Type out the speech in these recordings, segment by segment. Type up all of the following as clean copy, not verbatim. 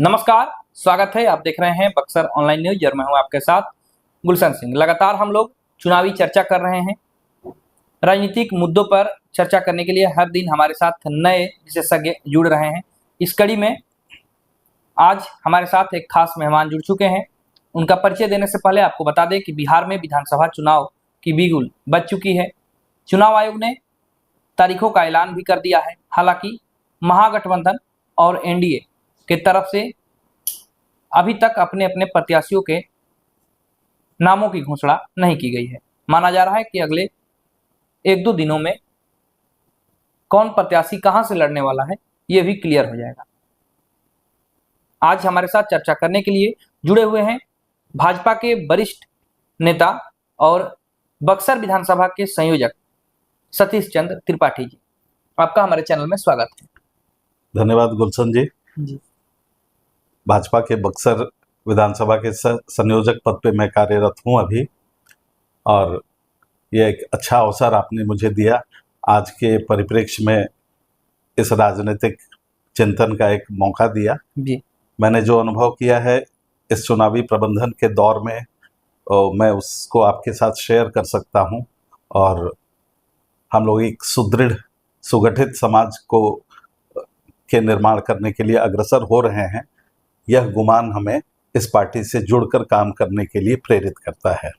नमस्कार, स्वागत है। आप देख रहे हैं बक्सर ऑनलाइन न्यूज और मैं हूं आपके साथ गुलशन सिंह। लगातार हम लोग चुनावी चर्चा कर रहे हैं। राजनीतिक मुद्दों पर चर्चा करने के लिए हर दिन हमारे साथ नए विशेषज्ञ जुड़ रहे हैं। इस कड़ी में आज हमारे साथ एक खास मेहमान जुड़ चुके हैं। उनका परिचय देने से पहले आपको बता दें कि बिहार में विधानसभा चुनाव की बिगुल बज चुकी है। चुनाव आयोग ने तारीखों का ऐलान भी कर दिया है। हालांकि महागठबंधन और एनडीए के तरफ से अभी तक अपने अपने प्रत्याशियों के नामों की घोषणा नहीं की गई है। माना जा रहा है कि अगले 1-2 दिनों में कौन प्रत्याशी कहां से लड़ने वाला है ये भी क्लियर हो जाएगा। आज हमारे साथ चर्चा करने के लिए जुड़े हुए हैं भाजपा के वरिष्ठ नेता और बक्सर विधानसभा के संयोजक सतीश चंद्र त्रिपाठी जी। आपका हमारे चैनल में स्वागत है। धन्यवाद गुलशन जी। भाजपा के बक्सर विधानसभा के संयोजक पद पे मैं कार्यरत हूं अभी, और यह एक अच्छा अवसर आपने मुझे दिया आज के परिप्रेक्ष्य में इस राजनीतिक चिंतन का एक मौका दिया जी। मैंने जो अनुभव किया है इस चुनावी प्रबंधन के दौर में मैं उसको आपके साथ शेयर कर सकता हूं, और हम लोग एक सुदृढ़ सुगठित समाज को के निर्माण करने के लिए अग्रसर हो रहे हैं। यह गुमान हमें इस पार्टी से जुड़कर काम करने के लिए प्रेरित करता है।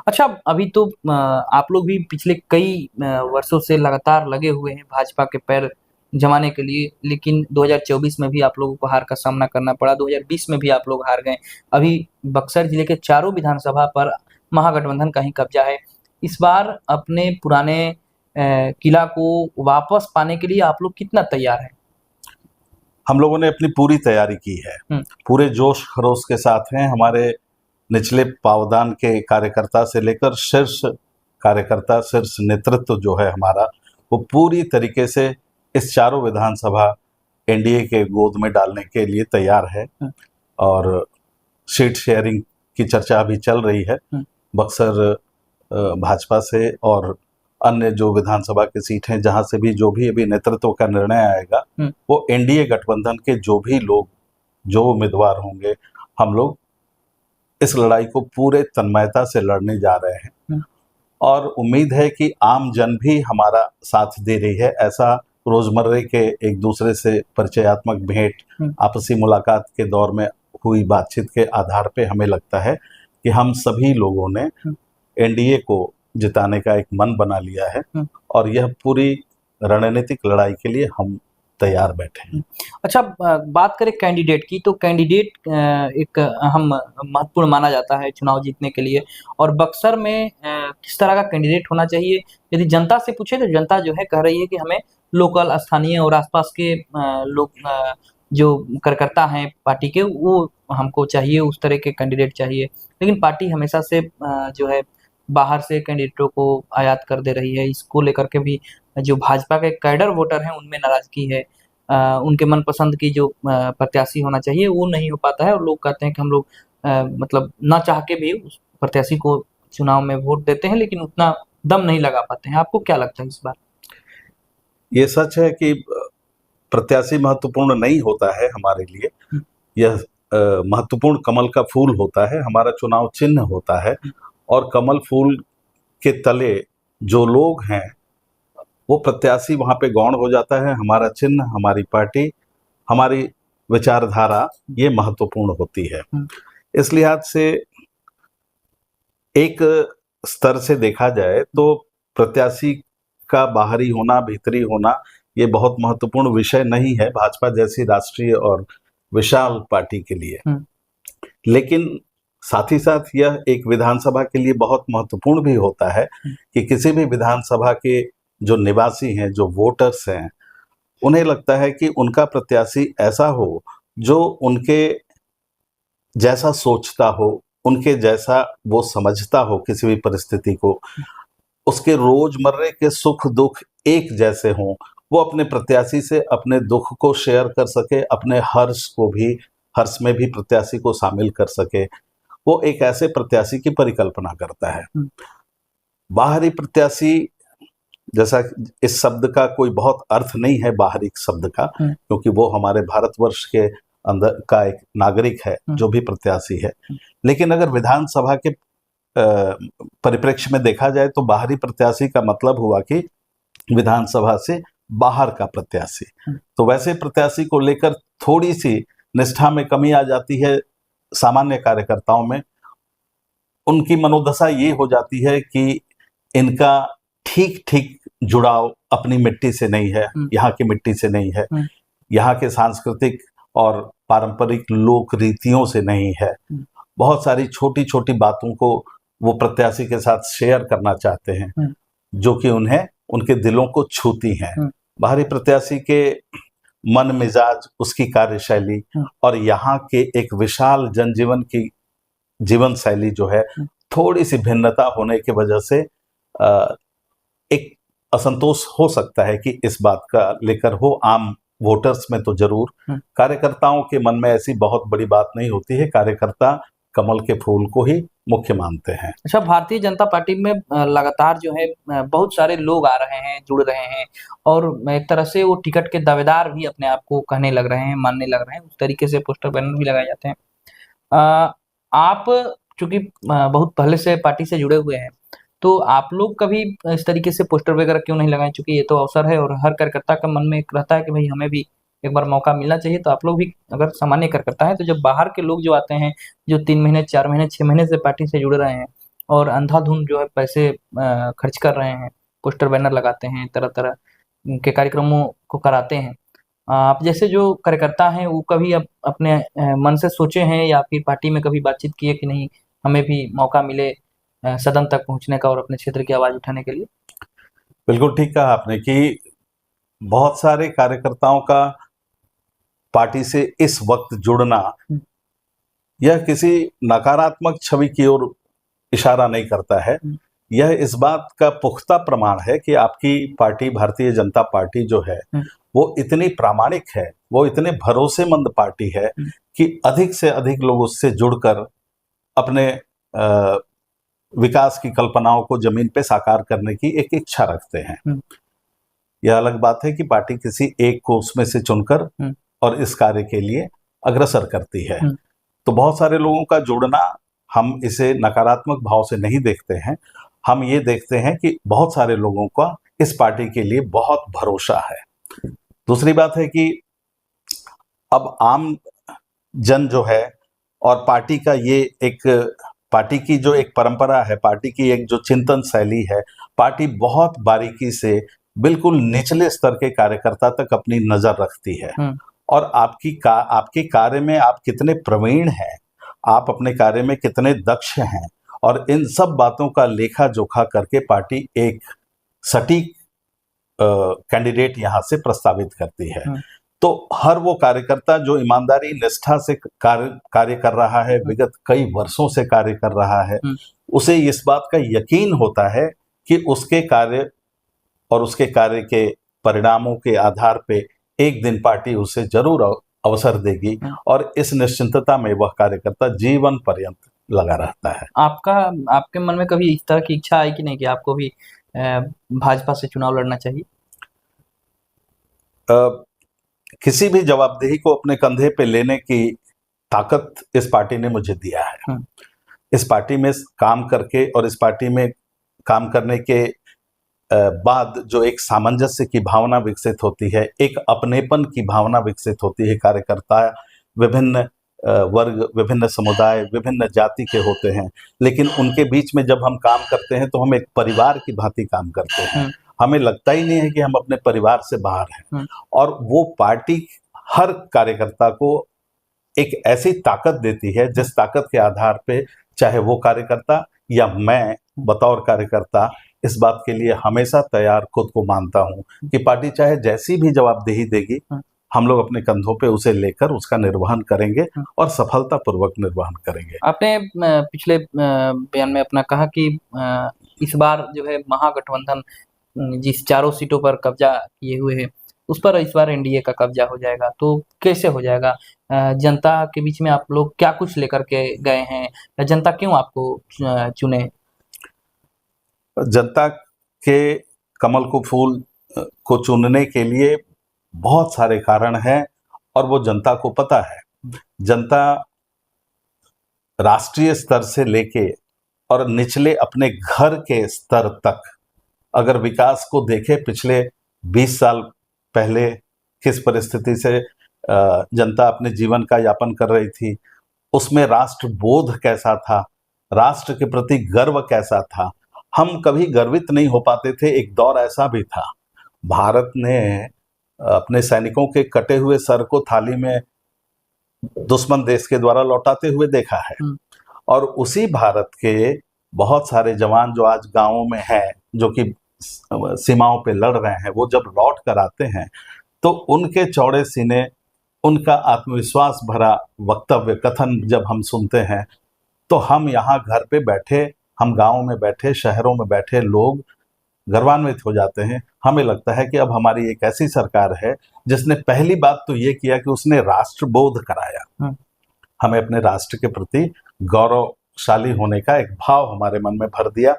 अच्छा, अभी तो आप लोग भी पिछले कई वर्षों से लगातार लगे हुए हैं भाजपा के पैर जमाने के लिए, लेकिन 2024 में भी आप लोगों को हार का सामना करना पड़ा। 2020 में भी आप लोग हार गए। अभी बक्सर जिले के चारों विधानसभा पर महागठबंधन का ही कब्जा है। इस बार अपने पुराने किला को वापस पाने के लिए आप लोग कितना तैयार हैं? हम लोगों ने अपनी पूरी तैयारी की है, पूरे जोश खरोश के साथ हैं। हमारे निचले पावदान के कार्यकर्ता से लेकर शीर्ष कार्यकर्ता, शीर्ष नेतृत्व जो है हमारा, वो पूरी तरीके से इस चारों विधानसभा एनडीए के गोद में डालने के लिए तैयार है। और सीट शेयरिंग की चर्चा अभी चल रही है बक्सर भाजपा से, और अन्य जो विधानसभा की सीट हैं जहां से भी जो भी अभी नेतृत्व का निर्णय आएगा वो एनडीए गठबंधन के जो भी लोग, जो उम्मीदवार होंगे, हम लोग इस लड़ाई को पूरे तन्मयता से लड़ने जा रहे हैं। और उम्मीद है कि आम जन भी हमारा साथ दे रही है। ऐसा रोजमर्रे के एक दूसरे से परिचयात्मक भेंट, आपसी मुलाकात के दौर में हुई बातचीत के आधार पे हमें लगता है कि हम सभी लोगों ने एनडीए को जिताने का एक मन बना लिया है, और यह पूरी रणनीतिक लड़ाई के लिए हम तैयार बैठे हैं। अच्छा, बात करें कैंडिडेट की, तो कैंडिडेट एक अहम महत्वपूर्ण माना जाता है चुनाव जीतने के लिए। और बक्सर में किस तरह का कैंडिडेट होना चाहिए? यदि जनता से पूछे तो जनता जो है कह रही है कि हमें लोकल, स्थानीय और आसपास के लोग जो कार्यकर्ता हैं पार्टी के, वो हमको चाहिए, उस तरह के कैंडिडेट चाहिए। लेकिन पार्टी हमेशा से जो है बाहर से कैंडिडेटों को आयात कर दे रही है। इसको लेकर के भी जो भाजपा के कैडर वोटर हैं उनमें नाराजगी है। उनके मनपसंद की जो प्रत्याशी होना चाहिए वो नहीं हो पाता है, और लोग कहते हैं कि हम लोग मतलब ना चाह के भी उस प्रत्याशी को चुनाव में वोट देते हैं, लेकिन उतना दम नहीं लगा पाते हैं। आपको क्या लगता है इस बार? ये सच है कि प्रत्याशी महत्वपूर्ण नहीं होता है हमारे लिए। यह महत्वपूर्ण कमल का फूल होता है, हमारा चुनाव चिन्ह होता है। और कमल फूल के तले जो लोग हैं वो प्रत्याशी वहां पे गौण हो जाता है। हमारा चिन्ह, हमारी पार्टी, हमारी विचारधारा ये महत्वपूर्ण होती है। इस लिहाज से एक स्तर से देखा जाए तो प्रत्याशी का बाहरी होना, भीतरी होना ये बहुत महत्वपूर्ण विषय नहीं है भाजपा जैसी राष्ट्रीय और विशाल पार्टी के लिए। लेकिन साथ ही साथ यह एक विधानसभा के लिए बहुत महत्वपूर्ण भी होता है कि किसी भी विधानसभा के जो निवासी हैं, जो वोटर्स हैं, उन्हें लगता है कि उनका प्रत्याशी ऐसा हो जो उनके जैसा सोचता हो, उनके जैसा वो समझता हो किसी भी परिस्थिति को, उसके रोजमर्रे के सुख दुख एक जैसे हों, वो अपने प्रत्याशी से अपने दुख को शेयर कर सके, अपने हर्ष में भी प्रत्याशी को शामिल कर सके। वो एक ऐसे प्रत्याशी की परिकल्पना करता है। बाहरी प्रत्याशी, जैसा इस शब्द का कोई बहुत अर्थ नहीं है बाहरी शब्द का, क्योंकि वो हमारे भारतवर्ष के अंदर का एक नागरिक है, जो भी प्रत्याशी है। लेकिन अगर विधानसभा के परिप्रेक्ष्य में देखा जाए तो बाहरी प्रत्याशी का मतलब हुआ कि विधानसभा से बाहर का प्रत्याशी। तो वैसे प्रत्याशी को लेकर थोड़ी सी निष्ठा में कमी आ जाती है सामान्य कार्यकर्ताओं में। उनकी मनोदशा ये हो जाती है कि इनका ठीक ठीक जुड़ाव अपनी मिट्टी से नहीं है, यहाँ की मिट्टी से नहीं है, यहाँ के सांस्कृतिक और पारंपरिक लोक रीतियों से नहीं है। बहुत सारी छोटी छोटी बातों को वो प्रत्याशी के साथ शेयर करना चाहते हैं, जो कि उन्हें उनके दिलों को छूती हैं। बाहरी प्रत्याशी के मन मिजाज, उसकी कार्यशैली और यहाँ के एक विशाल जनजीवन की जीवन शैली जो है, थोड़ी सी भिन्नता होने की वजह से एक असंतोष हो सकता है कि इस बात का लेकर हो। आम वोटर्स में तो जरूर, कार्यकर्ताओं के मन में ऐसी बहुत बड़ी बात नहीं होती है। कार्यकर्ता कमल के फूल को ही मुख्य मानते हैं। अच्छा, भारतीय जनता पार्टी में लगातार जो है बहुत सारे लोग आ रहे हैं, जुड़ रहे हैं, और एक तरह से वो टिकट के दावेदार भी अपने आप को कहने लग रहे हैं, मानने लग रहे हैं। उस तरीके से पोस्टर बैनर भी लगाए जाते हैं। आप चूंकि बहुत पहले से पार्टी से जुड़े हुए हैं, तो आप लोग कभी इस तरीके से पोस्टर वगैरह क्यों नहीं लगाएं? चूंकि ये तो अवसर है और हर कार्यकर्ता का मन में एक रहता है कि भाई हमें भी एक बार मौका मिलना चाहिए। तो आप लोग भी अगर सामान्य कार्यकर्ता हैं, तो जब बाहर के लोग जो आते हैं, जो 3 महीने, 4 महीने, 6 महीने से पार्टी से जुड़ रहे हैं और अंधाधुंध जो है पैसे खर्च कर रहे हैं, पोस्टर बैनर लगाते हैं, तरह तरह के कार्यक्रमों को कराते हैं, आप जैसे जो कार्यकर्ता हैं वो कभी अपने मन से सोचे हैं या फिर पार्टी में कभी बातचीत की है कि नहीं हमें भी मौका मिले सदन तक पहुंचने का और अपने क्षेत्र की आवाज उठाने के लिए? बिल्कुल ठीक कहा आपने कि बहुत सारे कार्यकर्ताओं का पार्टी से इस वक्त जुड़ना यह किसी नकारात्मक छवि की ओर इशारा नहीं करता है। यह इस बात का पुख्ता प्रमाण है कि आपकी पार्टी, भारतीय जनता पार्टी जो है, वो इतनी प्रामाणिक है, वो इतने भरोसेमंद पार्टी है कि अधिक से अधिक लोग उससे जुड़कर अपने विकास की कल्पनाओं को जमीन पे साकार करने की एक इच्छा रखते हैं। यह अलग बात है कि पार्टी किसी एक को उसमें से चुनकर और इस कार्य के लिए अग्रसर करती है। तो बहुत सारे लोगों का जुड़ना, हम इसे नकारात्मक भाव से नहीं देखते हैं। हम ये देखते हैं कि बहुत सारे लोगों का इस पार्टी के लिए बहुत भरोसा है। दूसरी बात है कि अब आम जन जो है और पार्टी का ये एक, पार्टी की जो एक परंपरा है, पार्टी की एक जो चिंतन शैली है, पार्टी बहुत बारीकी से बिल्कुल निचले स्तर के कार्यकर्ता तक अपनी नजर रखती है। और आपके कार्य में आप कितने प्रवीण हैं, आप अपने कार्य में कितने दक्ष हैं, और इन सब बातों का लेखा जोखा करके पार्टी एक सटीक कैंडिडेट यहाँ से प्रस्तावित करती है। तो हर वो कार्यकर्ता जो ईमानदारी, निष्ठा से कार्य कर रहा है, विगत कई वर्षों से कार्य कर रहा है, उसे इस बात का यकीन होता है कि उसके कार्य और उसके कार्य के परिणामों के आधार पे एक दिन पार्टी उसे जरूर अवसर देगी, और इस निश्चिंतता में वह कार्यकर्ता जीवन पर्यंत लगा रहता है। आपके मन में कभी इस तरह की इच्छा आई कि नहीं कि आपको भी भाजपा से चुनाव लड़ना चाहिए? किसी भी जवाबदेही को अपने कंधे पे लेने की ताकत इस पार्टी ने मुझे दिया है। इस पार्टी में काम करके और इस पार्टी में काम करने के बाद जो एक सामंजस्य की भावना विकसित होती है, एक अपनेपन की भावना विकसित होती है। कार्यकर्ता विभिन्न वर्ग, विभिन्न समुदाय, विभिन्न जाति के होते हैं, लेकिन उनके बीच में जब हम काम करते हैं तो हम एक परिवार की भांति काम करते हैं। हमें लगता ही नहीं है कि हम अपने परिवार से बाहर हैं। और वो पार्टी हर कार्यकर्ता को एक ऐसी ताकत देती है जिस ताकत के आधार पे चाहे वो कार्यकर्ता या मैं बतौर कार्यकर्ता इस बात के लिए हमेशा तैयार खुद को मानता हूं कि पार्टी चाहे जैसी भी जवाबदेही देगी, हम लोग अपने कंधों पे उसे लेकर उसका निर्वहन करेंगे और सफलतापूर्वक निर्वहन करेंगे। आपने पिछले बयान में अपना कहा कि इस बार जो है महागठबंधन जिस चारों सीटों पर कब्जा किए हुए है, उस पर इस बार एनडीए का कब्जा हो जाएगा। तो कैसे हो जाएगा? जनता के बीच में आप लोग क्या कुछ लेकर के गए हैं, या जनता क्यों आपको चुने? जनता के कमल को फूल को चुनने के लिए बहुत सारे कारण हैं और वो जनता को पता है। जनता राष्ट्रीय स्तर से लेके और निचले अपने घर के स्तर तक अगर विकास को देखे, पिछले 20 साल पहले किस परिस्थिति से जनता अपने जीवन का यापन कर रही थी, उसमें राष्ट्र बोध कैसा था, राष्ट्र के प्रति गर्व कैसा था, हम कभी गर्वित नहीं हो पाते थे। एक दौर ऐसा भी था, भारत ने अपने सैनिकों के कटे हुए सर को थाली में दुश्मन देश के द्वारा लौटाते हुए देखा है। और उसी भारत के बहुत सारे जवान जो आज गांवों में हैं, जो कि सीमाओं पे लड़ रहे हैं, वो जब लौट कर आते हैं तो उनके चौड़े सीने, उनका आत्मविश्वास भरा वक्तव्य कथन जब हम सुनते हैं तो हम यहाँ घर पे बैठे, हम गाँव में बैठे, शहरों में बैठे लोग गर्वान्वित हो जाते हैं। हमें लगता है कि अब हमारी एक ऐसी सरकार है जिसने पहली बात तो ये किया कि उसने राष्ट्रबोध कराया, हमें अपने राष्ट्र के प्रति गौरवशाली होने का एक भाव हमारे मन में भर दिया,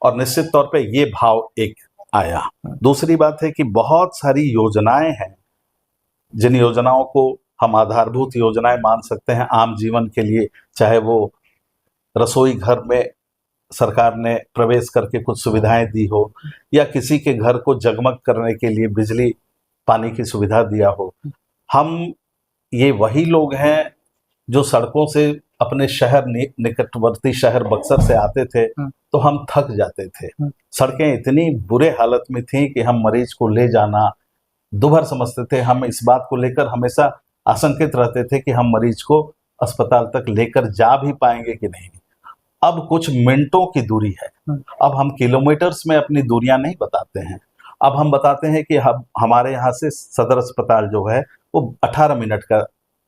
और निश्चित तौर पे ये भाव एक आया। दूसरी बात है कि बहुत सारी योजनाएं हैं, जिन योजनाओं को हम आधारभूत योजनाएं मान सकते हैं आम जीवन के लिए, चाहे वो रसोई घर में सरकार ने प्रवेश करके कुछ सुविधाएं दी हो, या किसी के घर को जगमग करने के लिए बिजली पानी की सुविधा दिया हो। हम ये वही लोग हैं जो सड़कों से अपने शहर निकटवर्ती शहर बक्सर से आते थे तो हम थक जाते थे। सड़कें इतनी बुरे हालत में थी कि हम मरीज को ले जाना दुभर समझते थे। हम इस बात को लेकर हमेशा आशंकित रहते थे कि हम मरीज को अस्पताल तक लेकर जा भी पाएंगे कि नहीं। अब कुछ मिनटों की दूरी है, अब हम किलोमीटर्स में अपनी दूरियां नहीं बताते हैं, अब हम बताते हैं कि हमारे यहाँ से सदर अस्पताल जो है वो 18 मिनट का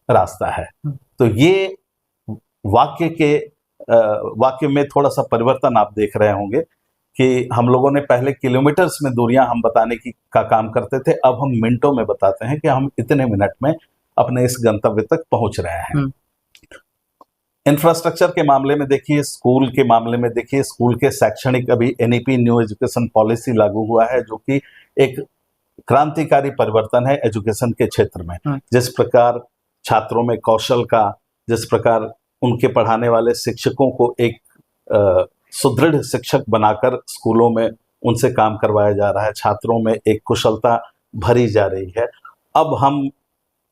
रास्ता है। तो ये वाक्य में थोड़ा सा परिवर्तन आप देख रहे होंगे कि हम लोगों ने पहले किलोमीटर्स में दूरियां हम बताने का काम करते थे, अब हम मिनटों में बताते हैं कि हम इतने मिनट में अपने इस गंतव्य तक पहुंच रहे हैं। इंफ्रास्ट्रक्चर के मामले में देखिए, स्कूल के मामले में देखिए, स्कूल के शैक्षणिक अभी NEP न्यू एजुकेशन पॉलिसी लागू हुआ है, जो कि एक क्रांतिकारी परिवर्तन है एजुकेशन के क्षेत्र में। जिस प्रकार छात्रों में कौशल का, जिस प्रकार उनके पढ़ाने वाले शिक्षकों को एक सुदृढ़ शिक्षक बनाकर स्कूलों में उनसे काम करवाया जा रहा है, छात्रों में एक कुशलता भरी जा रही है। अब हम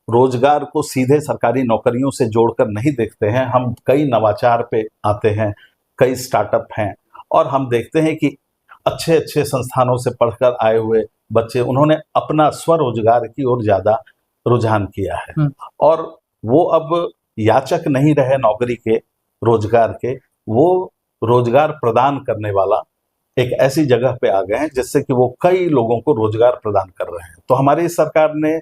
रोजगार को सीधे सरकारी नौकरियों से जोड़कर नहीं देखते हैं, हम कई नवाचार पे आते हैं, कई स्टार्टअप हैं, और हम देखते हैं कि अच्छे अच्छे संस्थानों से पढ़कर आए हुए बच्चे, उन्होंने अपना स्वरोजगार की ओर ज़्यादा रुझान किया है, और वो अब याचक नहीं रहे नौकरी के, रोजगार के, वो रोजगार प्रदान करने वाला एक ऐसी जगह पे आ गए हैं जिससे कि वो कई लोगों को रोजगार प्रदान कर रहे हैं। तो हमारी सरकार ने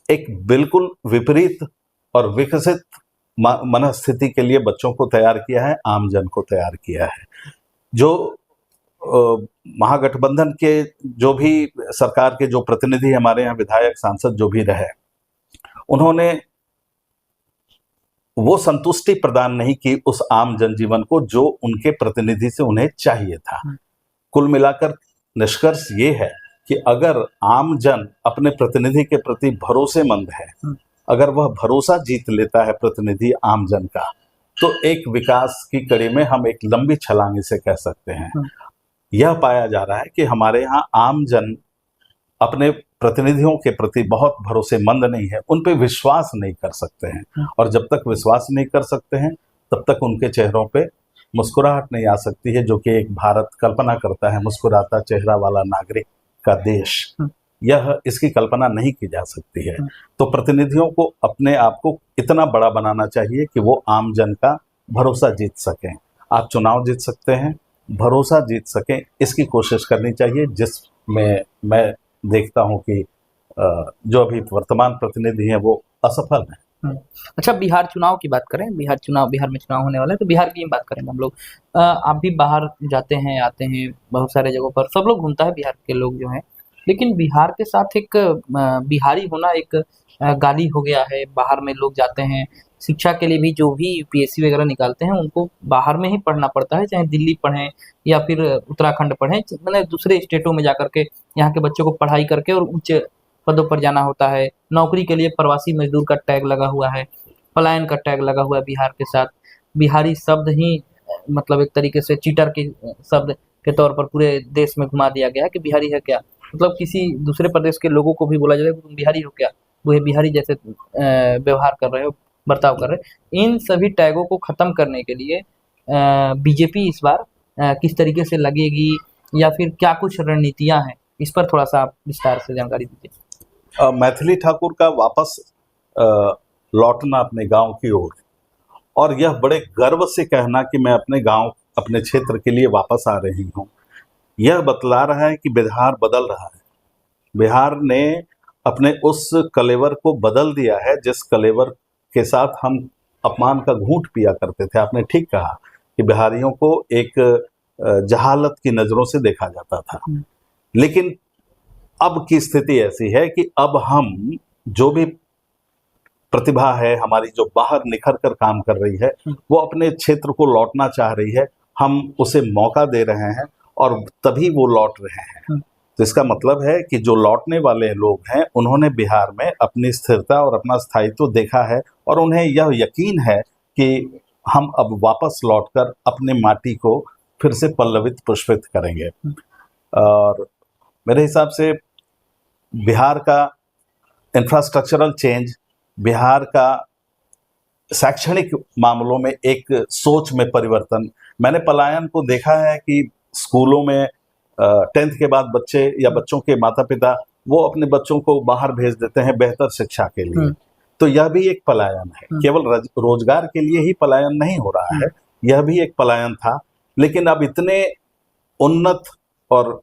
एक बिल्कुल विपरीत और विकसित मनस्थिति के लिए बच्चों को तैयार किया है, आमजन को तैयार किया है। जो महागठबंधन के जो भी सरकार के जो प्रतिनिधि हमारे यहाँ विधायक सांसद जो भी रहे, उन्होंने वो संतुष्टि प्रदान नहीं की उस आम जनजीवन को जो उनके प्रतिनिधि से उन्हें चाहिए था। कुल मिलाकर निष्कर्ष ये है कि अगर आम जन अपने प्रतिनिधि के प्रति भरोसेमंद है, अगर वह भरोसा जीत लेता है प्रतिनिधि आम जन का, तो एक विकास की कड़ी में हम एक लंबी छलांग इसे कह सकते हैं। यह पाया जा रहा है कि हमारे यहाँ आम जन अपने प्रतिनिधियों के प्रति बहुत भरोसेमंद नहीं है, उन पे विश्वास नहीं कर सकते हैं, और जब तक विश्वास नहीं कर सकते हैं तब तक उनके चेहरों पे मुस्कुराहट नहीं आ सकती है, जो कि एक भारत कल्पना करता है मुस्कुराता चेहरा वाला नागरिक का देश। यह इसकी कल्पना नहीं की जा सकती है। तो प्रतिनिधियों को अपने आप को इतना बड़ा बनाना चाहिए कि वो आम जन का भरोसा जीत सकें। आप चुनाव जीत सकते हैं, भरोसा जीत सकें, इसकी कोशिश करनी चाहिए, जिसमें मैं देखता हूं कि जो अभी वर्तमान प्रतिनिधि हैं वो असफल हैं। अच्छा, बिहार चुनाव की बात करें, बिहार में चुनाव होने वाला है, तो बिहार की बात करें हम लोग। आप भी बाहर जाते हैं, आते हैं, बहुत सारे जगहों पर सब लोग घूमता है बिहार के लोग जो हैं, लेकिन बिहार के साथ एक बिहारी होना एक गाली हो गया है। बाहर में लोग जाते हैं शिक्षा के लिए भी, जो भी UPSC वगैरह निकालते हैं उनको बाहर में ही पढ़ना पड़ता है, चाहे दिल्ली पढ़ें या फिर उत्तराखंड पढ़ें, मतलब दूसरे स्टेटों में जा करके यहाँ के बच्चों को पढ़ाई करके और उच्च पदों पर जाना होता है। नौकरी के लिए प्रवासी मजदूर का टैग लगा हुआ है। पलायन का टैग लगा हुआ है बिहार के साथ। बिहारी शब्द ही मतलब एक तरीके से चीटर के शब्द के तौर पर पूरे देश में घुमा दिया गया है कि बिहारी है क्या, मतलब किसी दूसरे प्रदेश के लोगों को भी बोला जाए तुम बिहारी हो क्या, वो बिहारी जैसे व्यवहार कर रहे हो, बर्ताव कर रहे हैं। इन सभी टैगों को खत्म करने के लिए बीजेपी इस बार किस तरीके से लगेगी या फिर क्या कुछ रणनीतियां हैं, इस पर थोड़ा सा आप विस्तार से जानकारी दीजिए। मैथिली ठाकुर का वापस लौटना अपने गांव की ओर, और यह बड़े गर्व से कहना कि मैं अपने गांव अपने क्षेत्र के लिए वापस आ रही हूं, यह बतला रहा है कि बिहार बदल रहा है। बिहार ने अपने उस कलेवर को बदल दिया है जिस कलेवर के साथ हम अपमान का घूंट पिया करते थे। आपने ठीक कहा कि बिहारियों को एक जहालत की नज़रों से देखा जाता था, लेकिन अब की स्थिति ऐसी है कि अब हम जो भी प्रतिभा है हमारी जो बाहर निखर कर काम कर रही है वो अपने क्षेत्र को लौटना चाह रही है, हम उसे मौका दे रहे हैं और तभी वो लौट रहे हैं। तो इसका मतलब है कि जो लौटने वाले लोग हैं उन्होंने बिहार में अपनी स्थिरता और अपना स्थायित्व देखा है और उन्हें यह यकीन है कि हम अब वापस लौटकर अपने माटी को फिर से पल्लवित पुष्पित करेंगे। और मेरे हिसाब से बिहार का इंफ्रास्ट्रक्चरल चेंज, बिहार का शैक्षणिक मामलों में एक सोच में परिवर्तन, मैंने पलायन को देखा है कि स्कूलों में 10th के बाद बच्चे या बच्चों के माता पिता वो अपने बच्चों को बाहर भेज देते हैं बेहतर शिक्षा के लिए। तो यह भी एक पलायन है, केवल रोजगार के लिए ही पलायन नहीं हो रहा है, यह भी एक पलायन था। लेकिन अब इतने उन्नत और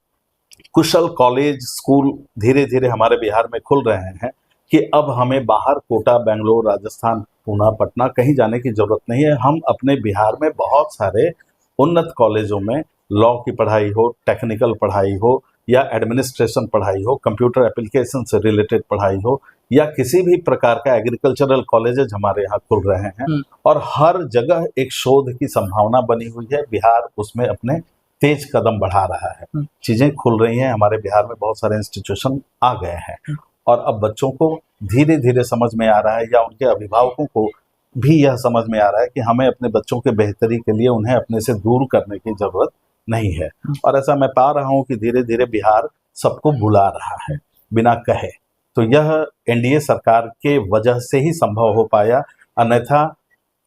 कुशल कॉलेज स्कूल धीरे धीरे हमारे बिहार में खुल रहे हैं कि अब हमें बाहर कोटा, बेंगलोर, राजस्थान, पुणे, पटना कहीं जाने की जरूरत नहीं है। हम अपने बिहार में बहुत सारे उन्नत कॉलेजों में लॉ की पढ़ाई हो, टेक्निकल पढ़ाई हो या एडमिनिस्ट्रेशन पढ़ाई हो, कंप्यूटर एप्लीकेशन से रिलेटेड पढ़ाई हो या किसी भी प्रकार का एग्रीकल्चरल कॉलेजेज हमारे यहाँ खुल रहे हैं और हर जगह एक शोध की संभावना बनी हुई है। बिहार उसमें अपने तेज कदम बढ़ा रहा है, चीजें खुल रही हैं, हमारे बिहार में बहुत सारे इंस्टीट्यूशन आ गए हैं और अब बच्चों को धीरे धीरे समझ में आ रहा है या उनके अभिभावकों को भी यह समझ में आ रहा है कि हमें अपने बच्चों के बेहतरी के लिए उन्हें अपने से दूर करने की जरूरत नहीं है। और ऐसा मैं पा रहा हूं कि धीरे धीरे बिहार सबको बुला रहा है बिना कहे। तो यह एनडीए सरकार के वजह से ही संभव हो पाया, अन्यथा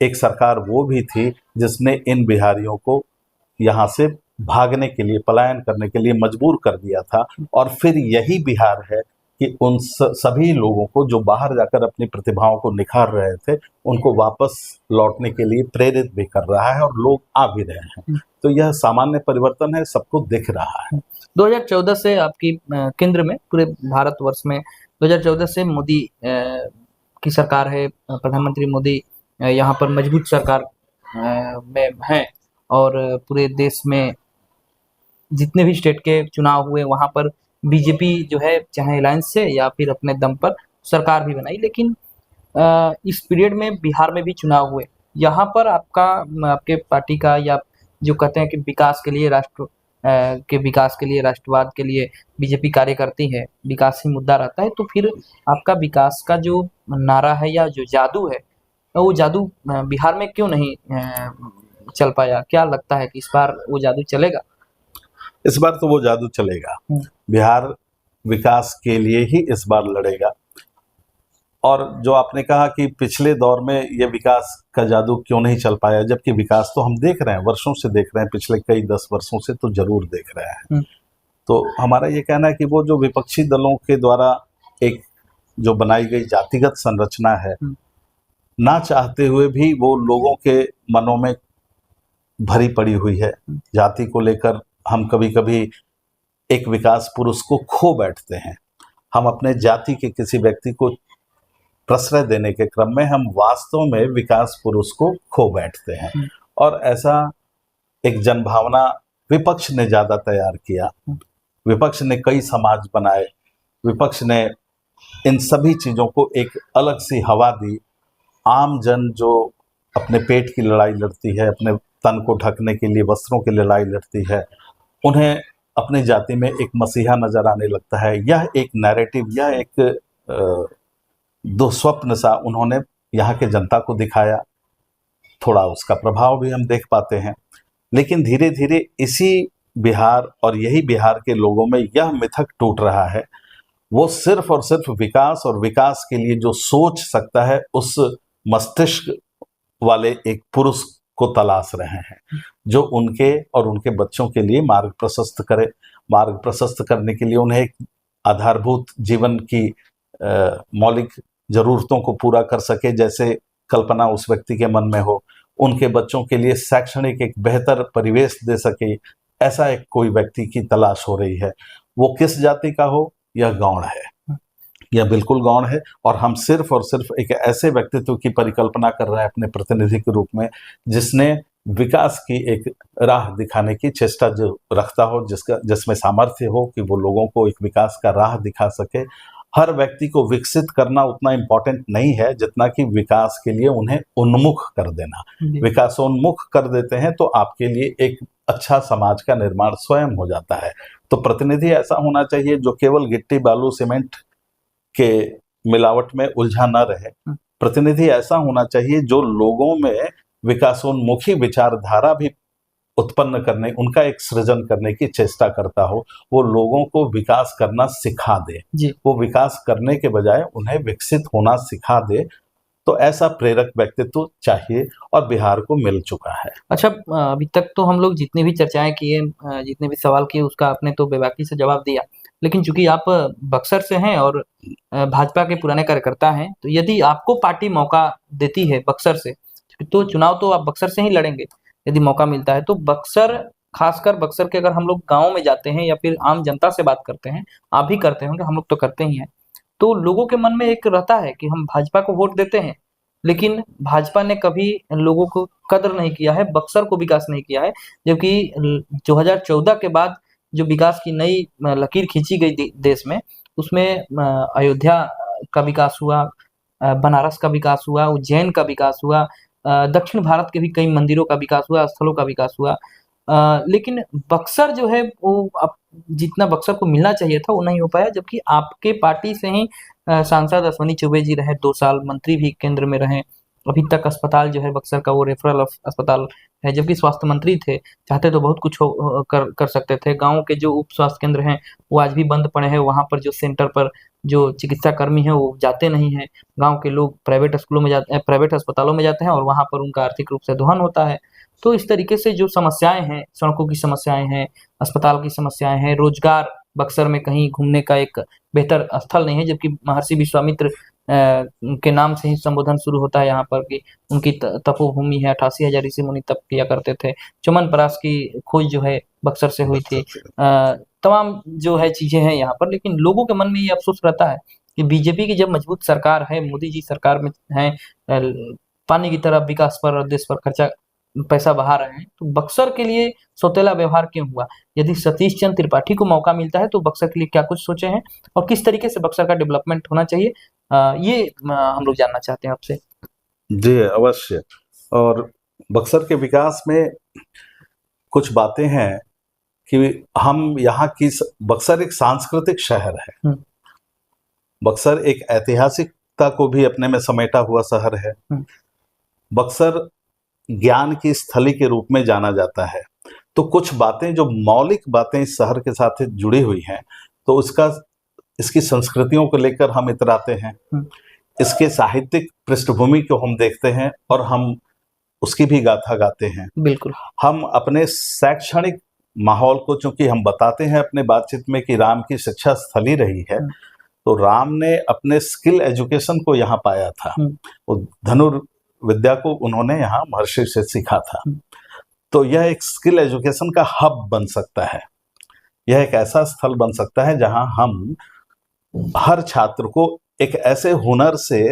एक सरकार वो भी थी जिसने इन बिहारियों को यहाँ से भागने के लिए, पलायन करने के लिए मजबूर कर दिया था। और फिर यही बिहार है कि उन सभी लोगों को जो बाहर जाकर अपनी प्रतिभाओं को निखार रहे थे उनको वापस लौटने के लिए प्रेरित भी कर रहा है और लोग आ भी रहे हैं। तो यह सामान्य परिवर्तन है, सबको दिख रहा है। 2014 से आपकी केंद्र में, पूरे भारतवर्ष में 2014 से मोदी की सरकार है, प्रधानमंत्री मोदी यहाँ पर मजबूत सरकार में हैं और पूरे देश में जितने भी स्टेट के चुनाव हुए वहाँ पर बीजेपी जो है चाहे अलायंस से या फिर अपने दम पर सरकार भी बनाई। लेकिन इस पीरियड में बिहार में भी चुनाव हुए, यहाँ पर आपके पार्टी का या जो कहते हैं कि विकास के लिए, राष्ट्र के विकास के लिए, राष्ट्रवाद के लिए बीजेपी कार्य करती है, विकास ही मुद्दा रहता है, तो फिर आपका विकास का जो नारा है या जो जादू है वो जादू बिहार में क्यों नहीं चल पाया? क्या लगता है कि इस बार वो जादू चलेगा? इस बार तो वो जादू चलेगा। बिहार विकास के लिए ही इस बार लड़ेगा। और जो आपने कहा कि पिछले दौर में ये विकास का जादू क्यों नहीं चल पाया, जबकि विकास तो हम देख रहे हैं, वर्षों से देख रहे हैं, पिछले कई 10 वर्षों से तो जरूर देख रहे हैं। तो हमारा ये कहना है कि वो जो विपक्षी दलों के द्वारा एक जो बनाई गई जातिगत संरचना है, ना चाहते हुए भी वो लोगों के मनों में भरी पड़ी हुई है। जाति को लेकर हम कभी कभी एक विकास पुरुष को खो बैठते हैं। हम अपने जाति के किसी व्यक्ति को प्रश्रय देने के क्रम में हम वास्तव में विकास पुरुष को खो बैठते हैं। और ऐसा एक जनभावना विपक्ष ने ज़्यादा तैयार किया। विपक्ष ने कई समाज बनाए, विपक्ष ने इन सभी चीज़ों को एक अलग सी हवा दी। आम जन जो अपने पेट की लड़ाई लड़ती है, अपने तन को ढकने के लिए वस्त्रों की लड़ाई लड़ती है, उन्हें अपनी जाति में एक मसीहा नजर आने लगता है। यह एक नैरेटिव, यह एक दुस्वप्न सा उन्होंने यहाँ के जनता को दिखाया, थोड़ा उसका प्रभाव भी हम देख पाते हैं। लेकिन धीरे धीरे इसी बिहार और यही बिहार के लोगों में यह मिथक टूट रहा है, वो सिर्फ और सिर्फ विकास और विकास के लिए जो सोच सकता है उस मस्तिष्क वाले एक पुरुष को तलाश रहे हैं, जो उनके और उनके बच्चों के लिए मार्ग प्रशस्त करे। मार्ग प्रशस्त करने के लिए उन्हें एक आधारभूत जीवन की मौलिक जरूरतों को पूरा कर सके, जैसे कल्पना उस व्यक्ति के मन में हो, उनके बच्चों के लिए शैक्षणिक एक बेहतर परिवेश दे सके, ऐसा एक कोई व्यक्ति की तलाश हो रही है। वो किस जाति का हो, यह गौण है, यह बिल्कुल गौण है। और हम सिर्फ और सिर्फ एक ऐसे व्यक्तित्व की परिकल्पना कर रहे हैं अपने प्रतिनिधि के रूप में, जिसने विकास की एक राह दिखाने की चेष्टा जो रखता हो, जिसमें सामर्थ्य हो कि वो लोगों को एक विकास का राह दिखा सके। हर व्यक्ति को विकसित करना उतना इम्पोर्टेंट नहीं है जितना कि विकास के लिए उन्हें उन्मुख कर देना। विकासोन्मुख कर देते हैं तो आपके लिए एक अच्छा समाज का निर्माण स्वयं हो जाता है। तो प्रतिनिधि ऐसा होना चाहिए जो केवल गिट्टी बालू सीमेंट के मिलावट में उलझा न रहे। प्रतिनिधि ऐसा होना चाहिए जो लोगों में विकासोन्मुखी विचारधारा भी उत्पन्न करने, उनका एक सृजन करने की चेष्टा करता हो। वो लोगों को विकास करना सिखा दे, वो विकास करने के बजाय उन्हें विकसित होना सिखा दे। तो ऐसा प्रेरक व्यक्तित्व चाहिए और बिहार को मिल चुका है। अच्छा, अभी तक तो हम लोग जितनी भी चर्चाएं किए, जितने भी सवाल किए, उसका आपने तो बेबाकी से जवाब दिया। लेकिन चूंकि आप बक्सर से हैं और भाजपा के पुराने कार्यकर्ता हैं, तो यदि आपको पार्टी मौका देती है बक्सर से, तो चुनाव तो आप बक्सर से ही लड़ेंगे यदि मौका मिलता है। तो बक्सर, खासकर बक्सर के अगर हम लोग गाँव में जाते हैं या फिर आम जनता से बात करते हैं, आप भी करते होंगे, हम लोग तो करते ही हैं, तो लोगों के मन में एक रहता है कि हम भाजपा को वोट देते हैं, लेकिन भाजपा ने कभी लोगों को कदर नहीं किया है, बक्सर को विकास नहीं किया है। जबकि 2014 के बाद जो विकास की नई लकीर खींची गई देश में, उसमें अयोध्या का विकास हुआ, बनारस का विकास हुआ, उज्जैन का विकास हुआ, दक्षिण भारत के भी कई मंदिरों का विकास हुआ, स्थलों का विकास हुआ। लेकिन बक्सर जो है वो अब जितना बक्सर को मिलना चाहिए था वो नहीं हो पाया। जबकि आपके पार्टी से ही सांसद अश्विनी चौबे जी रहे 2 साल, मंत्री भी केंद्र में रहे। अभी तक अस्पताल जो है बक्सर का वो रेफरल अस्पताल है, जबकि स्वास्थ्य मंत्री थे, चाहते तो बहुत कुछ कर सकते थे। गाँव के जो उप स्वास्थ्य केंद्र हैं वो आज भी बंद पड़े हैं, वहाँ पर जो सेंटर पर जो चिकित्सा कर्मी हैं वो जाते नहीं हैं। गाँव के लोग प्राइवेट स्कूलों में जाते हैं, प्राइवेट अस्पतालों में जाते हैं और वहाँ पर उनका आर्थिक रूप से दोहन होता है। तो इस तरीके से जो समस्याएं हैं, सड़कों की समस्याएं हैं, अस्पताल की समस्याएं हैं, रोजगार, बक्सर में कहीं घूमने का एक बेहतर स्थल नहीं है, जबकि महर्षि विश्वामित्र के नाम से ही संबोधन शुरू होता है यहाँ पर कि उनकी तपोभूमि है, 88,000 ऋषि मुनि तप किया करते थे। च्यवनप्राश की खोज जो है बक्सर से हुई थी। तमाम जो है चीजें हैं यहाँ पर, लेकिन लोगों के मन में ये अफसोस रहता है कि बीजेपी की जब मजबूत सरकार है, मोदी जी सरकार में है, पानी की तरह विकास पर, देश पर खर्चा पैसा बहा रहे हैं, तो बक्सर के लिए सौतेला व्यवहार क्यों हुआ? यदि सतीश चंद्र त्रिपाठी को मौका मिलता है तो बक्सर के लिए क्या कुछ सोचे हैं और किस तरीके से बक्सर का डेवलपमेंट होना चाहिए, ये हम लोग जानना चाहते हैं आपसे। जी अवश्य। और बक्सर के विकास में कुछ बातें हैं कि हम यहाँ की, बक्सर एक सांस्कृतिक शहर है, बक्सर एक ऐतिहासिकता को भी अपने में समेटा हुआ शहर है। बक्सर ज्ञान की स्थली के रूप में जाना जाता है। तो कुछ बातें, जो मौलिक बातें इस शहर के साथ जुड़ी हुई हैं, तो इसकी संस्कृतियों को लेकर हम इतराते हैं, इसके साहित्यिक पृष्ठभूमि को हम देखते हैं और हम उसकी भी गाथा गाते हैं। बिल्कुल। हम अपने शैक्षणिक माहौल को, चूंकि हम बताते हैं अपने बातचीत में कि राम की शिक्षा स्थली रही है, तो राम ने अपने स्किल एजुकेशन को यहाँ पाया था। वो धनुर्विद्या को उन्होंने यहाँ महर्षि से सीखा था। तो यह एक स्किल एजुकेशन का हब बन सकता है, यह एक ऐसा स्थल बन सकता है जहां हम हर छात्र को एक ऐसे हुनर से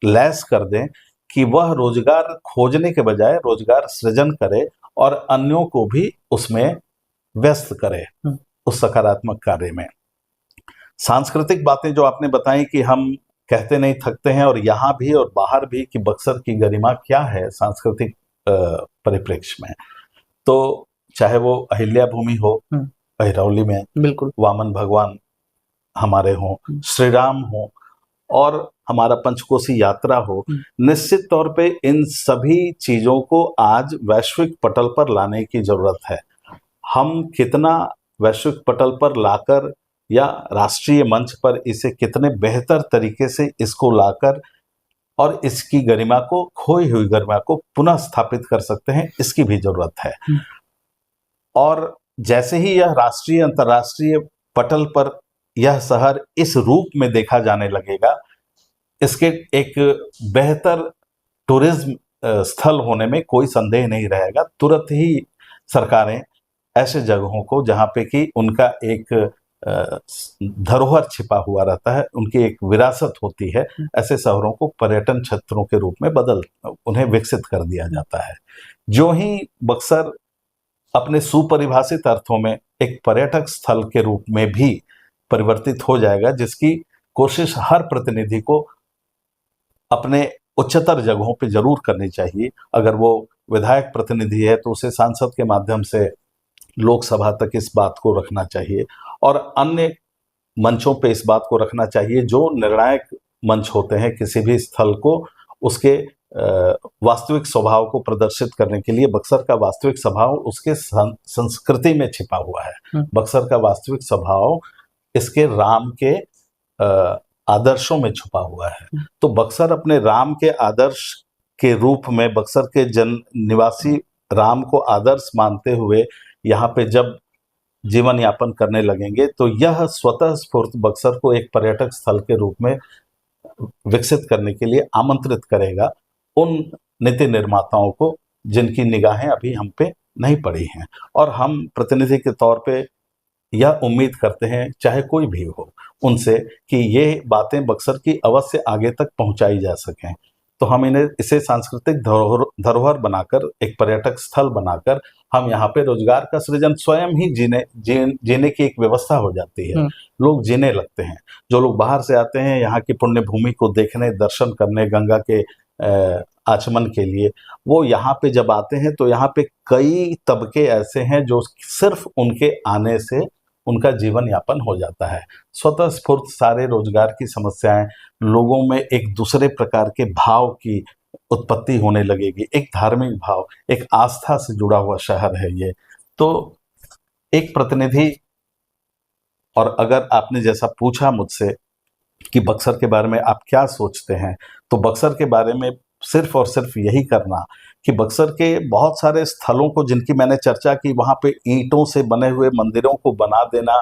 लैस कर दें कि वह रोजगार खोजने के बजाय रोजगार सृजन करे और अन्यों को भी उसमें व्यस्त करे, उस सकारात्मक कार्य में। सांस्कृतिक बातें जो आपने बताई कि हम कहते नहीं थकते हैं, और यहाँ भी और बाहर भी, कि बक्सर की गरिमा क्या है सांस्कृतिक परिप्रेक्ष्य में, तो चाहे वो अहिल्या भूमि हो अहिरौली में, बिल्कुल, वामन भगवान हमारे हों, श्री राम हो, और हमारा पंचकोसी यात्रा हो, निश्चित तौर पे इन सभी चीजों को आज वैश्विक पटल पर लाने की जरूरत है। हम कितना वैश्विक पटल पर लाकर या राष्ट्रीय मंच पर इसे कितने बेहतर तरीके से इसको लाकर और इसकी गरिमा को, खोई हुई गरिमा को पुनः स्थापित कर सकते हैं, इसकी भी जरूरत है। और जैसे ही यह राष्ट्रीय अंतर्राष्ट्रीय पटल पर यह शहर इस रूप में देखा जाने लगेगा, इसके एक बेहतर टूरिज्म स्थल होने में कोई संदेह नहीं रहेगा। तुरंत ही सरकारें ऐसे जगहों को, जहाँ पे कि उनका एक धरोहर छिपा हुआ रहता है, उनकी एक विरासत होती है, ऐसे शहरों को पर्यटन क्षेत्रों के रूप में उन्हें विकसित कर दिया जाता है। जो ही बक्सर अपने सुपरिभाषित अर्थों में एक पर्यटक स्थल के रूप में भी परिवर्तित हो जाएगा, जिसकी कोशिश हर प्रतिनिधि को अपने उच्चतर जगहों पे जरूर करनी चाहिए। अगर वो विधायक प्रतिनिधि है तो उसे सांसद के माध्यम से लोकसभा तक इस बात को रखना चाहिए, और अन्य मंचों पे इस बात को रखना चाहिए जो निर्णायक मंच होते हैं किसी भी स्थल को, उसके वास्तविक स्वभाव को प्रदर्शित करने के लिए। बक्सर का वास्तविक स्वभाव उसके संस्कृति में छिपा हुआ है। बक्सर का वास्तविक स्वभाव इसके राम के आदर्शों में छुपा हुआ है। तो बक्सर अपने राम के आदर्श के रूप में, बक्सर के जन निवासी राम को आदर्श मानते हुए यहाँ पे जब जीवन यापन करने लगेंगे, तो यह स्वतः स्फूर्त बक्सर को एक पर्यटक स्थल के रूप में विकसित करने के लिए आमंत्रित करेगा उन नीति निर्माताओं को जिनकी निगाहें अभी हम पे नहीं पड़ी हैं। और हम प्रतिनिधि के तौर पे यह उम्मीद करते हैं, चाहे कोई भी हो, उनसे कि ये बातें बक्सर की अवश्य आगे तक पहुंचाई जा सकें। तो हम इसे सांस्कृतिक धरोहर बनाकर, एक पर्यटक स्थल बनाकर, हम यहाँ पे रोजगार का सृजन, स्वयं ही जीने की एक व्यवस्था हो जाती है। लोग जीने लगते हैं। जो लोग बाहर से आते हैं यहाँ की पुण्य भूमि को देखने, दर्शन करने, गंगा के आचमन के लिए, वो यहाँ पे जब आते हैं तो यहाँ पे कई तबके ऐसे हैं जो सिर्फ उनके आने से उनका जीवन यापन हो जाता है। स्वतः स्फूर्त सारे रोजगार की समस्याएं, लोगों में एक दूसरे प्रकार के भाव की उत्पत्ति होने लगेगी, एक धार्मिक भाव, एक आस्था से जुड़ा हुआ शहर है ये। तो एक प्रतिनिधि, और अगर आपने जैसा पूछा मुझसे कि बक्सर के बारे में आप क्या सोचते हैं, तो बक्सर के बारे में सिर्फ और सिर्फ यही करना कि बक्सर के बहुत सारे स्थलों को, जिनकी मैंने चर्चा की, वहाँ पे ईंटों से बने हुए मंदिरों को बना देना,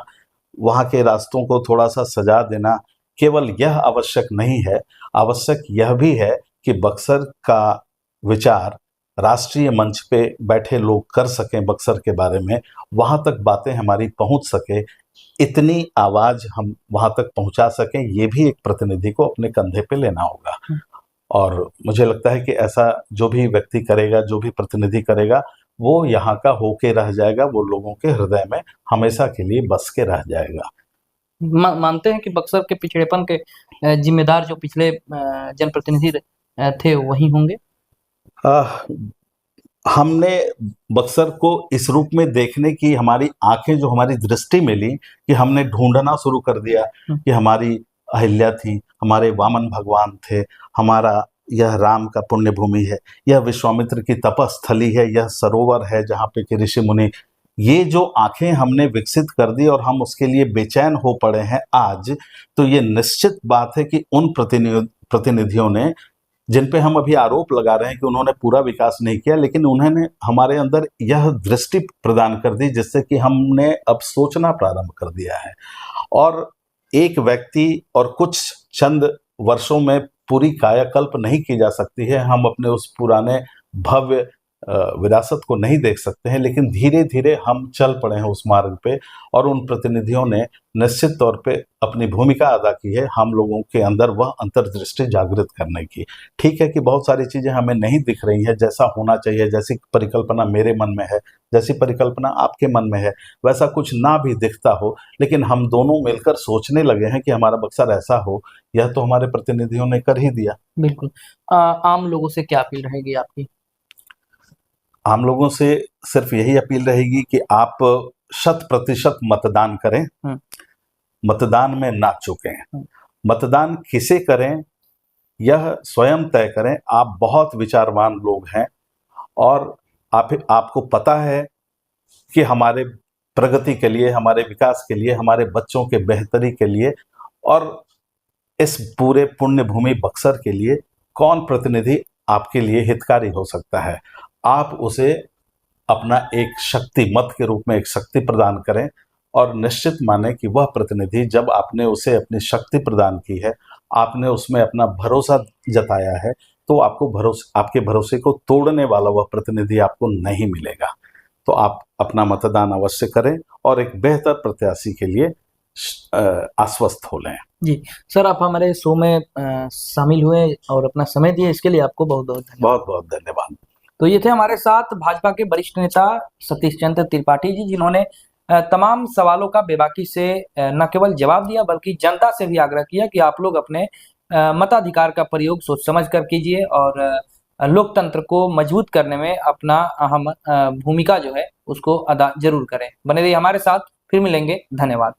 वहाँ के रास्तों को थोड़ा सा सजा देना, केवल यह आवश्यक नहीं है। आवश्यक यह भी है कि बक्सर का विचार राष्ट्रीय मंच पे बैठे लोग कर सकें, बक्सर के बारे में वहाँ तक बातें हमारी पहुँच सके, इतनी आवाज़ हम वहाँ तक पहुँचा सकें, ये भी एक प्रतिनिधि को अपने कंधे पे लेना होगा। और मुझे लगता है कि ऐसा जो भी व्यक्ति करेगा, जो भी प्रतिनिधि करेगा, वो यहाँ का होके रह जाएगा, वो लोगों के हृदय में हमेशा के लिए बस के रह जाएगा। मानते हैं कि बक्सर के पिछड़ेपन के जिम्मेदार जो पिछले जनप्रतिनिधि थे वही होंगे? हमने बक्सर को इस रूप में देखने की हमारी आंखें, जो हमारी दृष्टि मिली, कि हमने ढूंढना शुरू कर दिया कि हमारी अहिल्या थी, हमारे वामन भगवान थे, हमारा यह राम का पुण्य भूमि है, यह विश्वामित्र की तपस्थली है, यह सरोवर है जहाँ पे कि ऋषि मुनि, ये जो आंखें हमने विकसित कर दी और हम उसके लिए बेचैन हो पड़े हैं आज, तो ये निश्चित बात है कि उन प्रतिनिधियों ने, जिन पे हम अभी आरोप लगा रहे हैं कि उन्होंने पूरा विकास नहीं किया, लेकिन उन्होंने हमारे अंदर यह दृष्टि प्रदान कर दी जिससे कि हमने अब सोचना प्रारंभ कर दिया है। और एक व्यक्ति और कुछ चंद वर्षों में पूरी कायाकल्प नहीं की जा सकती है। हम अपने उस पुराने भव्य विरासत को नहीं देख सकते हैं, लेकिन धीरे धीरे हम चल पड़े हैं उस मार्ग पे, और उन प्रतिनिधियों ने निश्चित तौर पे अपनी भूमिका अदा की है हम लोगों के अंदर वह अंतर्दृष्टि जागृत करने की। ठीक है कि बहुत सारी चीज़ें हमें नहीं दिख रही हैं जैसा होना चाहिए, जैसी परिकल्पना मेरे मन में है, जैसी परिकल्पना आपके मन में है, वैसा कुछ ना भी दिखता हो, लेकिन हम दोनों मिलकर सोचने लगे हैं कि हमारा बक्सर ऐसा हो। यह तो हमारे प्रतिनिधियों ने कर ही दिया। बिल्कुल। आम लोगों से क्या अपील रहेगी आपकी? आम लोगों से सिर्फ यही अपील रहेगी कि आप 100% मतदान करें, मतदान में ना चूकें। मतदान किसे करें यह स्वयं तय करें। आप बहुत विचारवान लोग हैं और आपको पता है कि हमारे प्रगति के लिए, हमारे विकास के लिए, हमारे बच्चों के बेहतरी के लिए और इस पूरे पुण्य भूमि बक्सर के लिए कौन प्रतिनिधि आपके लिए हितकारी हो सकता है। आप उसे अपना एक शक्ति मत के रूप में एक शक्ति प्रदान करें और निश्चित माने कि वह प्रतिनिधि, जब आपने उसे अपनी शक्ति प्रदान की है, आपने उसमें अपना भरोसा जताया है, तो आपके भरोसे को तोड़ने वाला वह प्रतिनिधि आपको नहीं मिलेगा। तो आप अपना मतदान अवश्य करें और एक बेहतर प्रत्याशी के लिए आश्वस्त हो लें। जी सर, आप हमारे शो में शामिल हुए और अपना समय दिए, इसके लिए आपको बहुत बहुत धन्यवाद। बहुत बहुत धन्यवाद। तो ये थे हमारे साथ भाजपा के वरिष्ठ नेता सतीश चंद्र त्रिपाठी जी, जिन्होंने तमाम सवालों का बेबाकी से न केवल जवाब दिया बल्कि जनता से भी आग्रह किया कि आप लोग अपने मताधिकार का प्रयोग सोच समझ कर कीजिए और लोकतंत्र को मजबूत करने में अपना अहम भूमिका जो है उसको अदा जरूर करें। बने रहिए हमारे साथ, फिर मिलेंगे। धन्यवाद।